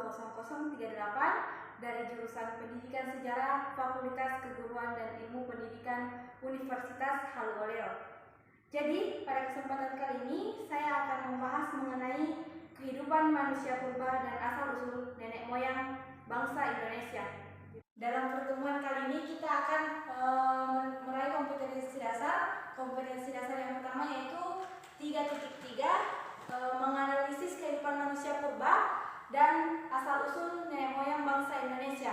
20038 dari jurusan Pendidikan Sejarah Fakultas Keguruan dan Ilmu Pendidikan Universitas Haluoleo. Jadi, pada kesempatan kali ini saya akan membahas mengenai kehidupan manusia purba dan asal-usul nenek moyang bangsa Indonesia. Dalam pertemuan kali ini kita akan meraih kompetensi dasar. Kompetensi dasar yang pertama yaitu 3.3 menganalisis kehidupan manusia purba dan asal-usul nenek moyang bangsa Indonesia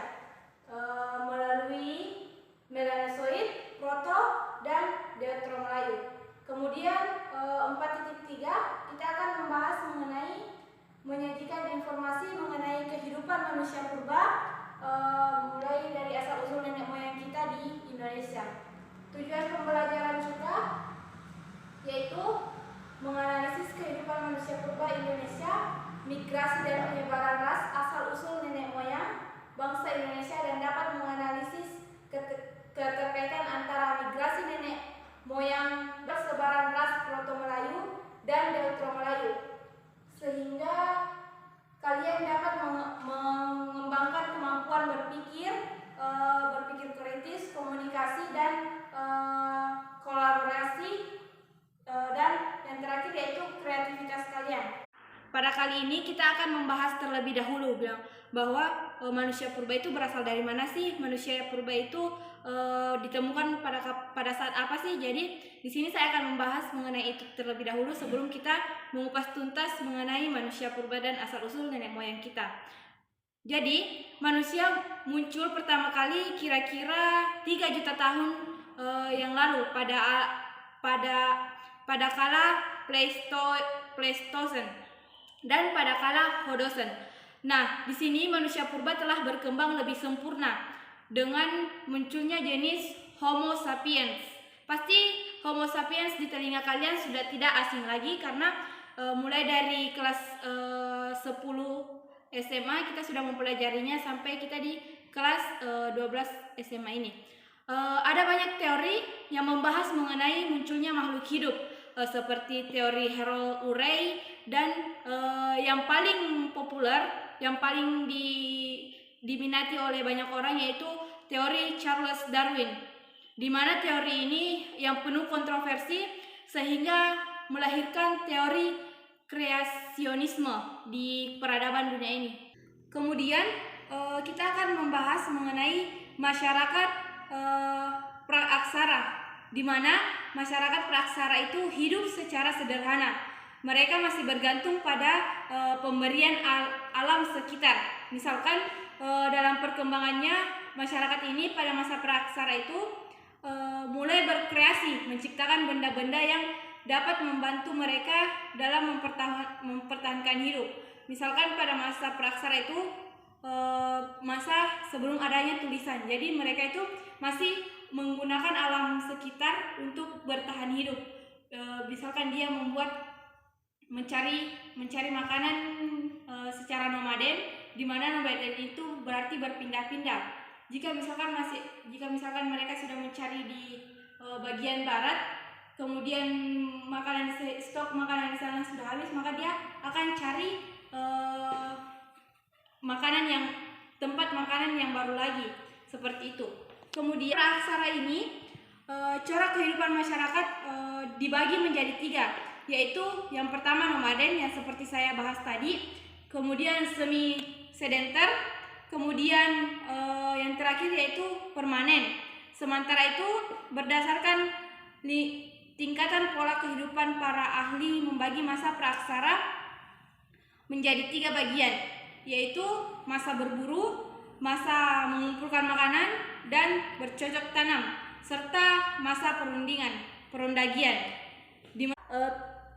melalui Melanozoik, Proto, dan Deuteromelayu. Kemudian 4.3 kita akan membahas mengenai menyajikan informasi mengenai kehidupan manusia purba mulai dari asal-usul nenek moyang kita di Indonesia. Tujuan pembelajaran kita yaitu menganalisis kehidupan manusia purba Indonesia, migrasi dan penyebaran ras asal-usul nenek moyang bangsa Indonesia, dan dapat menganalisis keterkaitan antara migrasi nenek moyang persebaran ras Proto Melayu dan Deutero Melayu, sehingga kalian dapat mengembangkan kemampuan berpikir kritis, komunikasi, dan kolaborasi, dan yang terakhir yaitu kreativitas kalian. Pada kali ini kita akan membahas terlebih dahulu bahwa manusia purba itu berasal dari mana sih? Manusia purba itu ditemukan pada saat apa sih? Jadi di sini saya akan membahas mengenai itu terlebih dahulu sebelum kita mengupas tuntas mengenai manusia purba dan asal-usul nenek moyang kita. Jadi manusia muncul pertama kali kira-kira 3 juta tahun yang lalu pada kala Pleistosen dan pada kala Hodosen. Nah, di sini manusia purba telah berkembang lebih sempurna dengan munculnya jenis Homo sapiens. Pasti Homo sapiens di telinga kalian sudah tidak asing lagi karena mulai dari kelas 10 SMA kita sudah mempelajarinya sampai kita di kelas 12 SMA ini. Ada banyak teori yang membahas mengenai munculnya makhluk hidup seperti teori Harold Urey dan yang paling populer, yang paling diminati oleh banyak orang yaitu teori Charles Darwin, di mana teori ini yang penuh kontroversi sehingga melahirkan teori kreasionisme di peradaban dunia ini. Kemudian kita akan membahas mengenai masyarakat praaksara, di mana masyarakat praaksara itu hidup secara sederhana. Mereka masih bergantung pada pemberian alam sekitar. Misalkan dalam perkembangannya masyarakat ini pada masa praaksara itu mulai berkreasi, menciptakan benda-benda yang dapat membantu mereka dalam mempertahankan hidup. Misalkan pada masa praaksara itu masa sebelum adanya tulisan. Jadi mereka itu masih menggunakan alam sekitar untuk bertahan hidup. Misalkan dia mencari makanan secara nomaden, di mana nomaden itu berarti berpindah-pindah. Jika misalkan mereka sudah mencari di bagian barat, kemudian stok makanan di sana sudah habis, maka dia akan cari tempat makanan yang baru lagi, seperti itu. Kemudian praaksara ini corak kehidupan masyarakat dibagi menjadi 3, yaitu yang pertama nomaden yang seperti saya bahas tadi, kemudian semi sedenter, kemudian yang terakhir yaitu permanen. Sementara itu berdasarkan tingkatan pola kehidupan para ahli membagi masa praaksara menjadi 3 bagian, yaitu masa berburu, masa mengumpulkan makanan dan bercocok tanam, serta masa perundagian.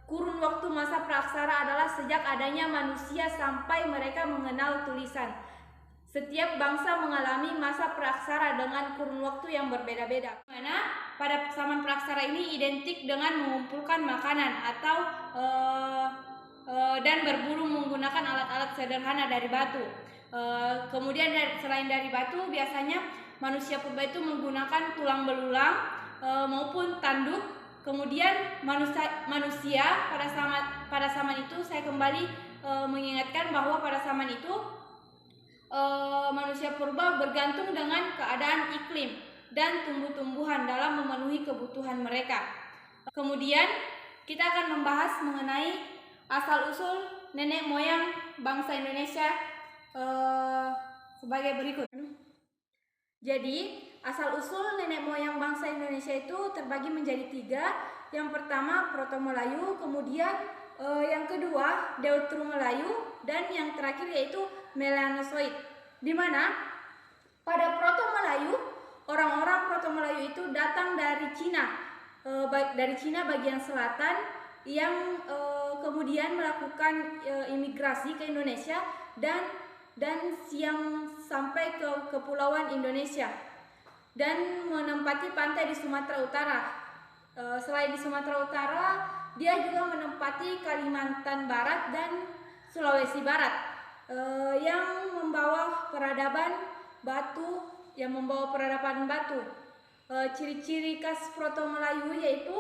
Kurun waktu masa praaksara adalah sejak adanya manusia sampai mereka mengenal tulisan. Setiap bangsa mengalami masa praaksara dengan kurun waktu yang berbeda-beda. Mana pada zaman praaksara ini identik dengan mengumpulkan makanan atau dan berburu menggunakan alat-alat sederhana dari batu. Kemudian selain dari batu, biasanya manusia purba itu menggunakan tulang belulang maupun tanduk. Kemudian manusia pada zaman itu, saya kembali mengingatkan bahwa pada zaman itu manusia purba bergantung dengan keadaan iklim dan tumbuh-tumbuhan dalam memenuhi kebutuhan mereka. Kemudian kita akan membahas mengenai asal-usul nenek moyang bangsa Indonesia sebagai berikut. Jadi, asal-usul nenek moyang bangsa Indonesia itu terbagi menjadi 3. Yang pertama Proto-Melayu, kemudian yang kedua Deutero-Melayu, dan yang terakhir yaitu Melanosoid. Di mana pada Proto-Melayu, orang-orang Proto-Melayu itu datang dari Cina, bagian selatan, yang kemudian melakukan imigrasi ke Indonesia dan yang sampai ke Kepulauan Indonesia dan menempati pantai di Sumatera Utara. Selain di Sumatera Utara, dia juga menempati Kalimantan Barat dan Sulawesi Barat yang membawa peradaban batu. Ciri-ciri khas Proto-Melayu yaitu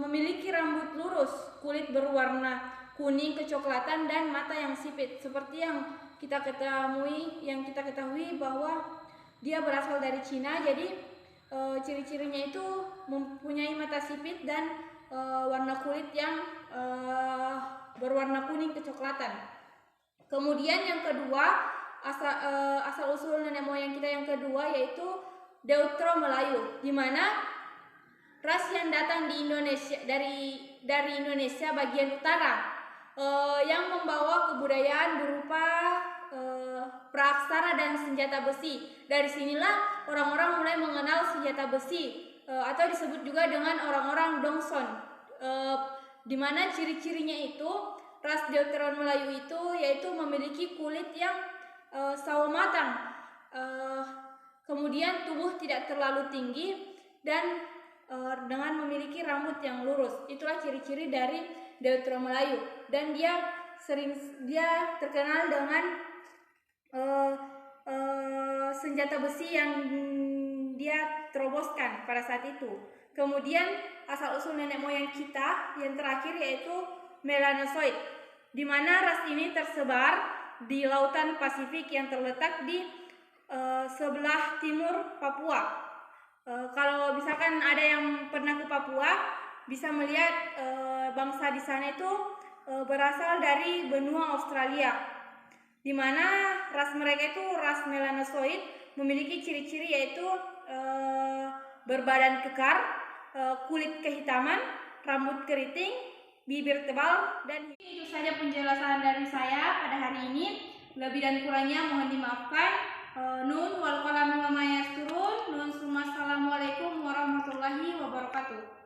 memiliki rambut lurus, kulit berwarna kuning kecoklatan, dan mata yang sipit. Seperti yang kita ketahui bahwa dia berasal dari Cina. Jadi ciri-cirinya itu mempunyai mata sipit dan warna kulit yang berwarna kuning kecoklatan. Kemudian yang kedua, asal usul nenek moyang kita yang kedua yaitu Deutero-Melayu, di mana ras yang datang di Indonesia dari Indonesia bagian utara yang membawa kebudayaan berupa praaksara dan senjata besi. Dari sinilah orang-orang mulai mengenal senjata besi atau disebut juga dengan orang-orang Dongson, di mana ciri-cirinya itu ras Deutero-Melayu itu yaitu memiliki kulit yang sawo matang, kemudian tubuh tidak terlalu tinggi dan dengan memiliki rambut yang lurus. Itulah ciri-ciri dari Deutero-Melayu, dan dia terkenal dengan senjata besi yang dia teroboskan pada saat itu. Kemudian asal usul nenek moyang kita yang terakhir yaitu Melanosoid, di mana ras ini tersebar di lautan Pasifik yang terletak di sebelah timur Papua. Kalau misalkan ada yang pernah ke Papua, bisa melihat bangsa di sana itu berasal dari benua Australia, di mana ras mereka itu ras Melanosoid, memiliki ciri-ciri yaitu berbadan kekar, kulit kehitaman, rambut keriting, bibir tebal. Dan itu saja penjelasan dari saya pada hari ini. Lebih dan kurangnya mohon dimaafkan. Nun wal qalami wa ma yasturun. Nun summa assalamualaikum warahmatullahi wabarakatuh.